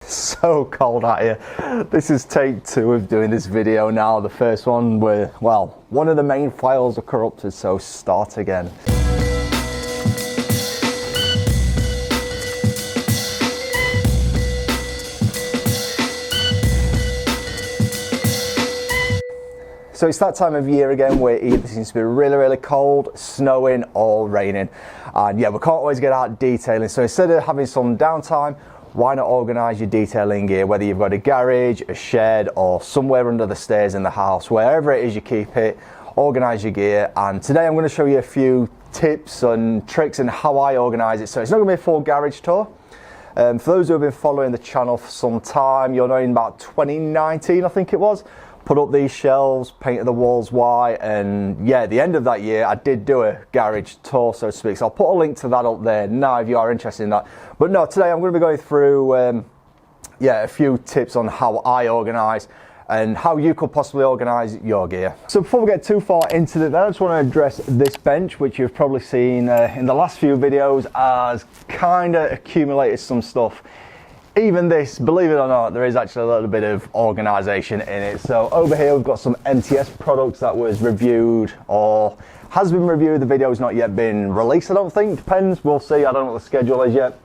So cold out here. This is take 2 of doing this video now. The first one where, well, one of the main files are corrupted, so start again. So it's that time of year again where it either seems to be really cold, snowing or raining. And yeah, we can't always get out detailing. So instead of having some downtime, why not organise your detailing gear, whether you've got a garage, a shed or somewhere under the stairs in the house, wherever it is you keep it, organise your gear. And today I'm going to show you a few tips and tricks and how I organise it. So it's not going to be a full garage tour. For those who have been following the channel for some time, you'll know in about 2019 I think it was, put up these shelves, painted the walls white, and yeah, at the end of that year I did do a garage tour, so to speak. So I'll put a link to that up there now if you are interested in that. But no, today I'm going to be going through a few tips on how I organise and how you could possibly organise your gear. So before we get too far into it, I just want to address this bench, which you've probably seen in the last few videos as kind of accumulated some stuff. Even this, believe it or not, there is actually a little bit of organisation in it. So over here we've got some MTS products that was reviewed or has been reviewed. The video's not yet been released, I don't think. Depends, we'll see. I don't know what the schedule is yet.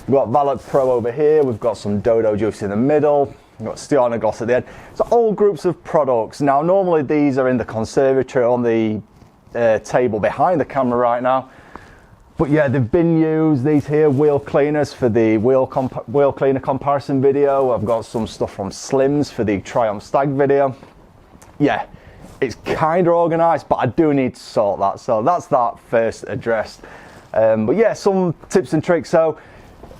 We've got Vide Pro over here. We've got some Dodo Juice in the middle. We've got Stiana Gloss at the end. So all groups of products. Now normally these are in the conservatory on the table behind the camera right now. But yeah, they've been used, these here, wheel cleaners for the wheel cleaner comparison video. I've got some stuff from Slims for the Triumph Stag video. Yeah, it's kind of organised, but I do need to sort that. So that's that first addressed. But yeah, some tips and tricks. So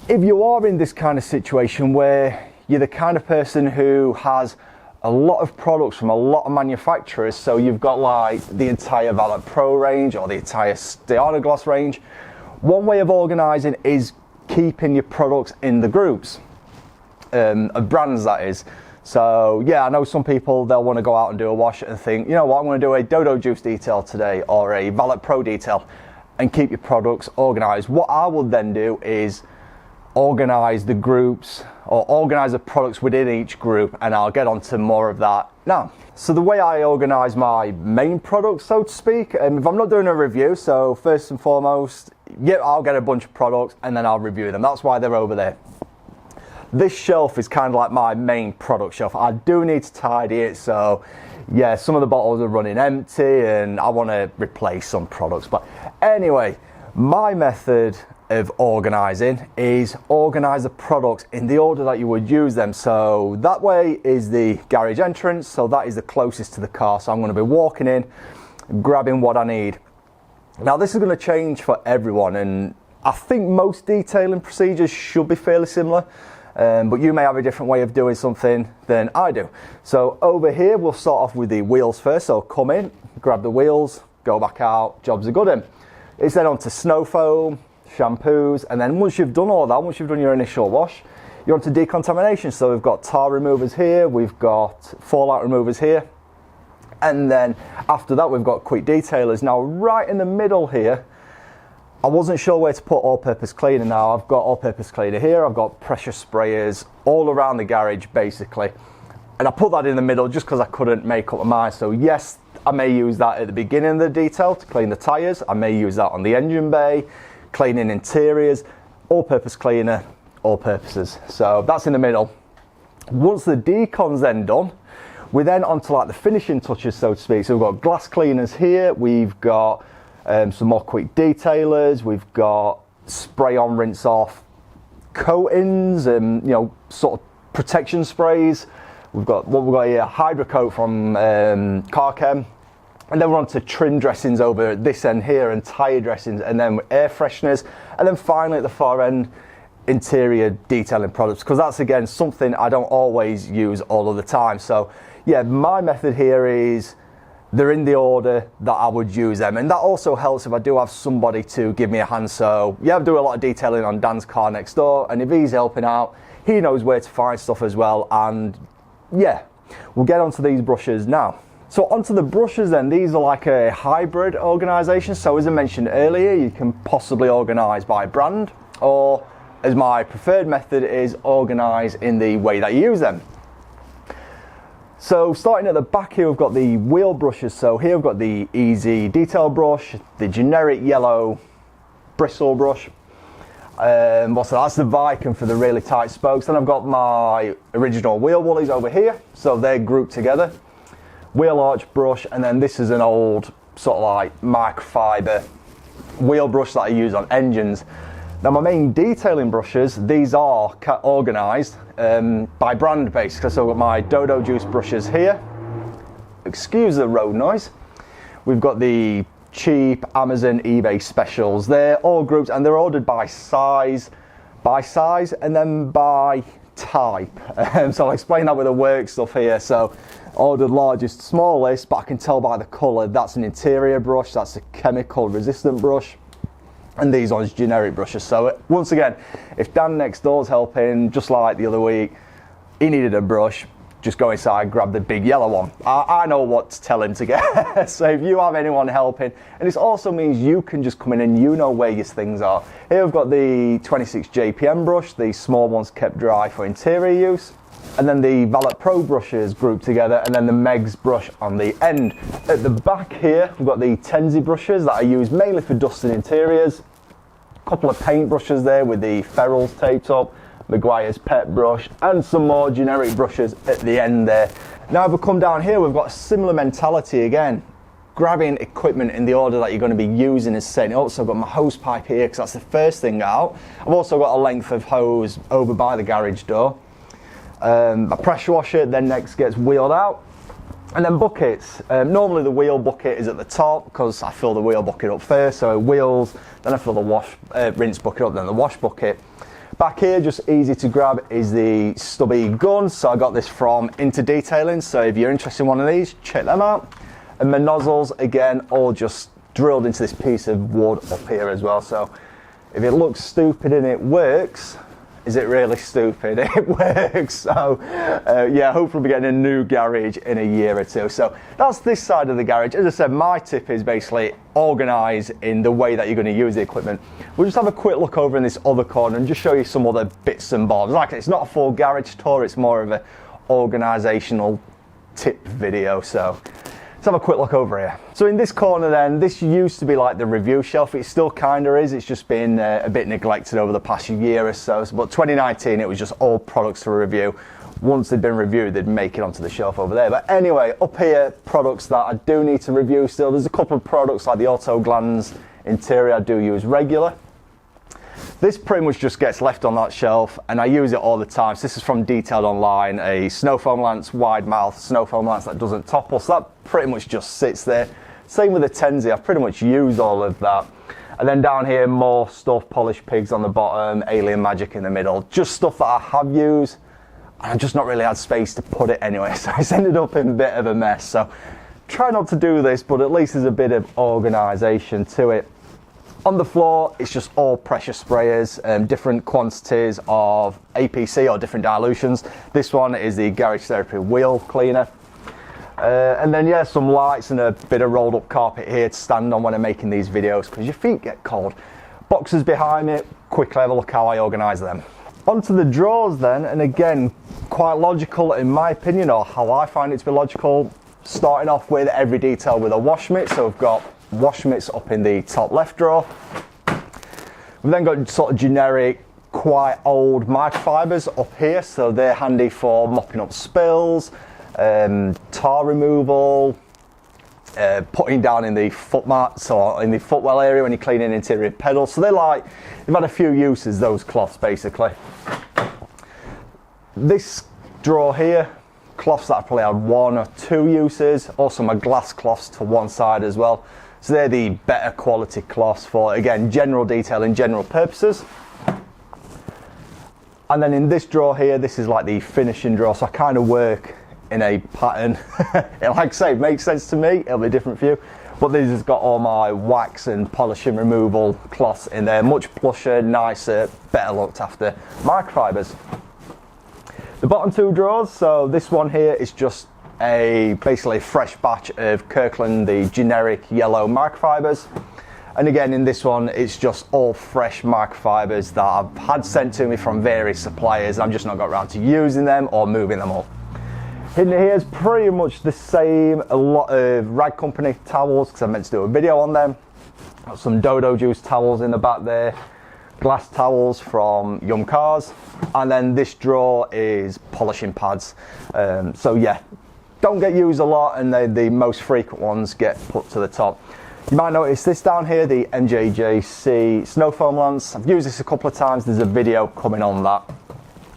if you are in this kind of situation where you're the kind of person who has a lot of products from a lot of manufacturers, so you've got like the entire Vide Pro range or the entire Stiana Gloss range, one way of organising is keeping your products in the groups of brands, that is. So yeah, I know some people, they'll want to go out and do a wash and think, you know what, I'm going to do a Dodo Juice detail today or a Vide Pro detail, and keep your products organised. What I will then do is organise the groups or organise the products within each group, and I'll get onto more of that now. So the way I organise my main products, so to speak, if I'm not doing a review, so first and foremost, yeah, I'll get a bunch of products and then I'll review them. That's why they're over there. This shelf is kind of like my main product shelf. I do need to tidy it, so yeah, some of the bottles are running empty and I want to replace some products. But anyway, my method of organising is organise the products in the order that you would use them. So that way is the garage entrance, so that is the closest to the car. So I'm going to be walking in, grabbing what I need. Now this is going to change for everyone, and I think most detailing procedures should be fairly similar, but you may have a different way of doing something than I do. So over here we'll start off with the wheels first. So come in, grab the wheels, go back out, jobs are good in. It's then on to snow foam, shampoos, and then once you've done all that, once you've done your initial wash, you're on to decontamination. So we've got tar removers here, we've got fallout removers here, and then after that we've got quick detailers. Now right in the middle here, I wasn't sure where to put all-purpose cleaner. Now I've got all-purpose cleaner here, I've got pressure sprayers all around the garage basically, and I put that in the middle just because I couldn't make up my mind. So yes, I may use that at the beginning of the detail to clean the tyres, I may use that on the engine bay, cleaning interiors, all-purpose cleaner, all purposes. So that's in the middle. Once the decon's then done, we're then onto like the finishing touches, so to speak. So we've got glass cleaners here, we've got some more quick detailers, we've got spray on, rinse off coatings and sort of protection sprays. We've got what we've got here, Hydrocoat from Car Chem. And then we're on to trim dressings over this end here and tyre dressings, and then air fresheners, and then finally at the far end, interior detailing products, because that's again something I don't always use all of the time. So yeah, my method here is they're in the order that I would use them, and that also helps if I do have somebody to give me a hand. So yeah, I do a lot of detailing on Dan's car next door, and if he's helping out, he knows where to find stuff as well. And yeah, we'll get onto these brushes now. So onto the brushes then, these are like a hybrid organisation. So as I mentioned earlier, you can possibly organise by brand or as my preferred method is Organise in the way that you use them. So starting at the back here, we've got the wheel brushes. So here we've got the easy detail brush, the generic yellow bristle brush. That's the Viking for the really tight spokes. Then I've got my original wheel woolies over here, so they're grouped together. Wheel arch brush, and then this is an old sort of like microfiber wheel brush that I use on engines. Now my main detailing brushes, these are organised by brand basically. So I've got my Dodo Juice brushes here. Excuse the road noise. We've got the cheap Amazon, eBay specials. They're all grouped and they're ordered by size and then by type. So I'll explain that with the work stuff here. So ordered largest, smallest, but I can tell by the colour that's an interior brush, that's a chemical resistant brush, and these ones generic brushes. So once again, if Dan next door's helping, just like the other week, he needed a brush, just go inside, grab the big yellow one. I know what to tell him to get. So if you have anyone helping, and this also means you can just come in and you know where your things are. Here we've got the 26 JPM brush, the small ones kept dry for interior use. And then the Valet Pro brushes grouped together, and then the Megs brush on the end. At the back here, we've got the Tenzi brushes that I use mainly for dusting interiors. A couple of paint brushes there with the ferrules taped up. Maguire's Pet brush, and some more generic brushes at the end there. Now if we come down here, we've got a similar mentality again. Grabbing equipment in the order that you're going to be using is setting it up. So I've got my hose pipe here because that's the first thing out. I've also got a length of hose over by the garage door. A pressure washer then next gets wheeled out. And then buckets. Normally the wheel bucket is at the top because I fill the wheel bucket up first. So wheels, then I fill the rinse bucket up, then the wash bucket. Back here, just easy to grab, is the stubby gun. So I got this from Into Detailing. So if you're interested in one of these, check them out. And my nozzles, again, all just drilled into this piece of wood up here as well. So if it looks stupid and it works, is it really stupid? It works. So yeah, hopefully we're getting a new garage in a year or two. So that's this side of the garage. As I said, my tip is basically organise in the way that you're going to use the equipment. We'll just have a quick look over in this other corner and just show you some other bits and bobs. Like it's not a full garage tour, it's more of an organisational tip video. So let's have a quick look over here. So in this corner then, this used to be like the review shelf. It still kind of is. It's just been a bit neglected over the past year or so. But 2019, it was just all products for review. Once they'd been reviewed, they'd make it onto the shelf over there. But anyway, up here, products that I do need to review still. There's a couple of products like the Auto Glans interior I do use regular. This pretty much just gets left on that shelf and I use it all the time. So this is from Detailed Online, a snow foam lance, wide mouth snow foam lance that doesn't topple. So that pretty much just sits there. Same with the Tenzi, I've pretty much used all of that. And then down here, more stuff, polished pigs on the bottom, Alien Magic in the middle. Just stuff that I have used and I've just not really had space to put it anyway. So it's ended up in a bit of a mess. So try not to do this, but at least there's a bit of organisation to it. On the floor, it's just all pressure sprayers, different quantities of APC or different dilutions. This one is the Garage Therapy wheel cleaner. And then yeah, some lights and a bit of rolled up carpet here to stand on when I'm making these videos because your feet get cold. Boxes behind me, quickly have a look how I organise them. Onto the drawers then, and again, quite logical in my opinion, or how I find it to be logical. Starting off with every detail with a wash mitt. So we've got wash mitts up in the top left drawer. We've then got sort of generic, quite old microfibers up here, so they're handy for mopping up spills, tar removal, putting down in the foot mats or in the footwell area when you're cleaning interior pedals. So they've had a few uses, those cloths basically. This drawer here, cloths that I probably had 1 or 2 uses. Also my glass cloths to one side as well. So they're the better quality cloths for, again, general detailing, general purposes. And then in this drawer here, this is like the finishing drawer. So I kind of work in a pattern. Like I say, it makes sense to me. It'll be different for you. But this has got all my wax and polishing removal cloths in there. Much plusher, nicer, better looked after microfibers. The bottom 2 drawers, so this one here is just basically a fresh batch of Kirkland, the generic yellow microfibers. And again, in this one, it's just all fresh microfibers that I've had sent to me from various suppliers. I've just not got around to using them or moving them up. In here is pretty much the same. A lot of Rag Company towels, because I meant to do a video on them. Got some Dodo Juice towels in the back there. Glass towels from Yum Cars. And then this drawer is polishing pads. So yeah, don't get used a lot, and the most frequent ones get put to the top. You might notice this down here, the MJJC snow foam lance. I've used this a couple of times. There's a video coming on that.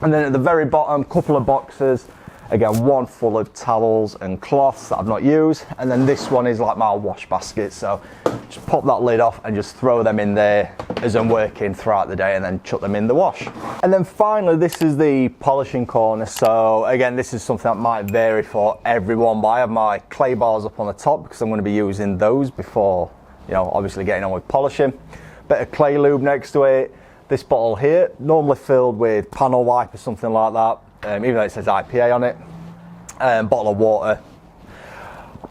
And then at the very bottom, couple of boxes. Again, one full of towels and cloths that I've not used. And then this one is like my wash basket. So just pop that lid off and just throw them in there as I'm working throughout the day, and then chuck them in the wash. And then finally, this is the polishing corner. So again, this is something that might vary for everyone, but I have my clay bars up on the top because I'm going to be using those before, you know, obviously getting on with polishing. Bit of clay lube next to it. This bottle here, normally filled with panel wipe or something like that. Even though it says IPA on it. Bottle of water.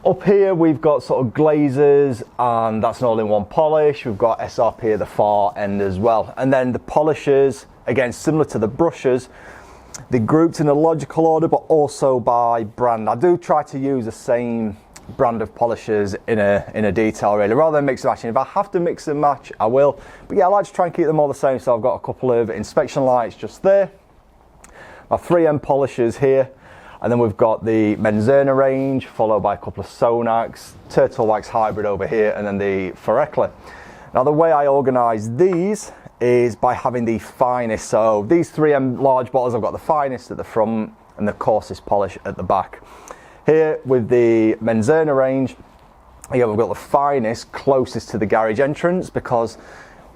Up here we've got sort of glazers, and that's an all-in-one polish. We've got SRP at the far end as well. And then the polishers, again similar to the brushes, they're grouped in a logical order but also by brand. I do try to use the same brand of polishers in a detail really, rather than mix and matching. If I have to mix and match, I will. But yeah, I like to try and keep them all the same. So I've got a couple of inspection lights just there. My 3M polishers here, and then we've got the Menzerna range, followed by a couple of Sonax, Turtle Wax Hybrid over here, and then the Ferrecla. Now the way I organise these is by having the finest. So these 3M large bottles, I've got the finest at the front and the coarsest polish at the back. Here with the Menzerna range, here we've got the finest closest to the garage entrance, because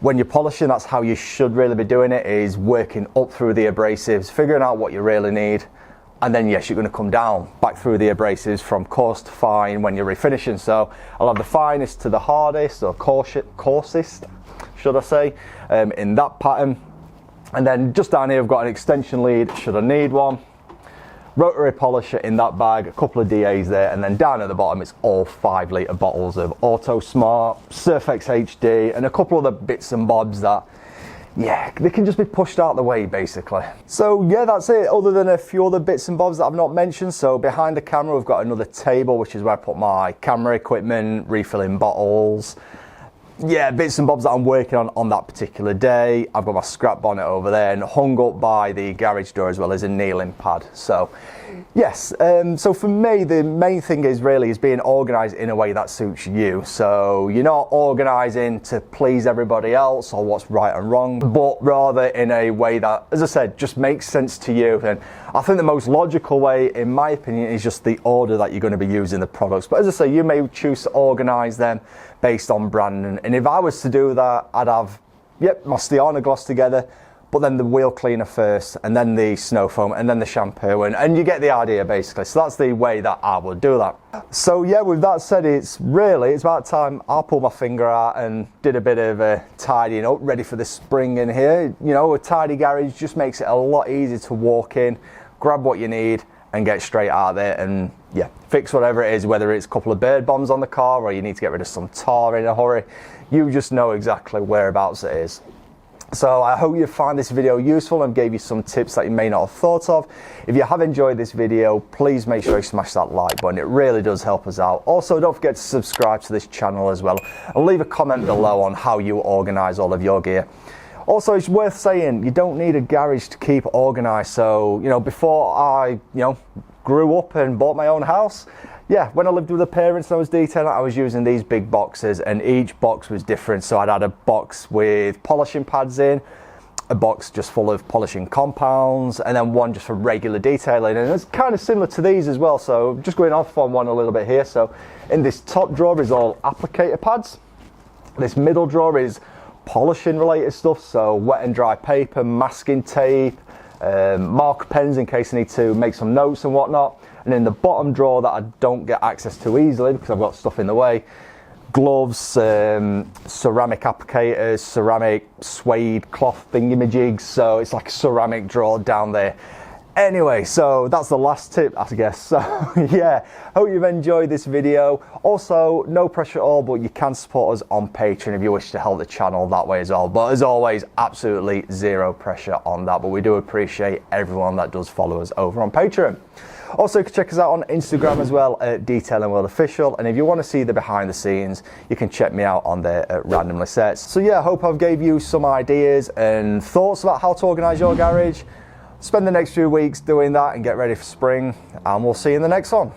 when you're polishing, that's how you should really be doing it, is working up through the abrasives, figuring out what you really need, and then yes, you're going to come down back through the abrasives from coarse to fine when you're refinishing. So I'll have the finest to the hardest, or coarsest, should I say, in that pattern. And then just down here, I've got an extension lead, should I need one. Rotary polisher in that bag, a couple of DAs there, and then down at the bottom it's all 5 litre bottles of Auto Smart, Surfex HD, and a couple of the bits and bobs that, yeah, they can just be pushed out the way basically. So yeah, that's it, other than a few other bits and bobs that I've not mentioned. So behind the camera we've got another table, which is where I put my camera equipment, refilling bottles, yeah, bits and bobs that I'm working on that particular day. I've got my scrap bonnet over there, and hung up by the garage door as well as a kneeling pad. So yes, so for me the main thing is being organised in a way that suits you. So you're not organising to please everybody else or what's right and wrong, but rather in a way that, as I said, just makes sense to you. And I think the most logical way, in my opinion, is just the order that you're going to be using the products. But as I say, you may choose to organise them based on brand, and if I was to do that, I'd have, yep, my Stiana gloss together, but then the wheel cleaner first, and then the snow foam, and then the shampoo, and you get the idea basically. So that's the way that I would do that. So yeah, with that said, it's about time I pulled my finger out and did a bit of tidying up, ready for the spring in here. You know, a tidy garage just makes it a lot easier to walk in, grab what you need, and get straight out there and yeah, fix whatever it is, whether it's a couple of bird bombs on the car or you need to get rid of some tar in a hurry. You just know exactly whereabouts it is. So I hope you find this video useful and gave you some tips that you may not have thought of. If you have enjoyed this video, please make sure you smash that like button. It really does help us out. Also, don't forget to subscribe to this channel as well, and leave a comment below on how you organise all of your gear. Also, it's worth saying, you don't need a garage to keep organised. So, you know, before I, grew up and bought my own house, yeah, when I lived with the parents and I was detailing, I was using these big boxes, and each box was different. So I'd had a box with polishing pads in, a box just full of polishing compounds, and then one just for regular detailing. And it's kind of similar to these as well. So just going off on one a little bit here. So in this top drawer is all applicator pads. This middle drawer is polishing related stuff, so wet and dry paper, masking tape, marker pens in case I need to make some notes and whatnot. And in the bottom drawer that I don't get access to easily because I've got stuff in the way, gloves, ceramic applicators, ceramic suede cloth thingamajigs. So it's like a ceramic drawer down there. Anyway, so that's the last tip, I guess. So yeah, hope you've enjoyed this video. Also, no pressure at all, but you can support us on Patreon if you wish to help the channel that way as well. But as always, absolutely zero pressure on that. But we do appreciate everyone that does follow us over on Patreon. Also, you can check us out on Instagram as well at Detailing World Official. And if you want to see the behind the scenes, you can check me out on there at Randomly Sets. So yeah, I hope I've gave you some ideas and thoughts about how to organise your garage. Spend the next few weeks doing that and get ready for spring, and we'll see you in the next one.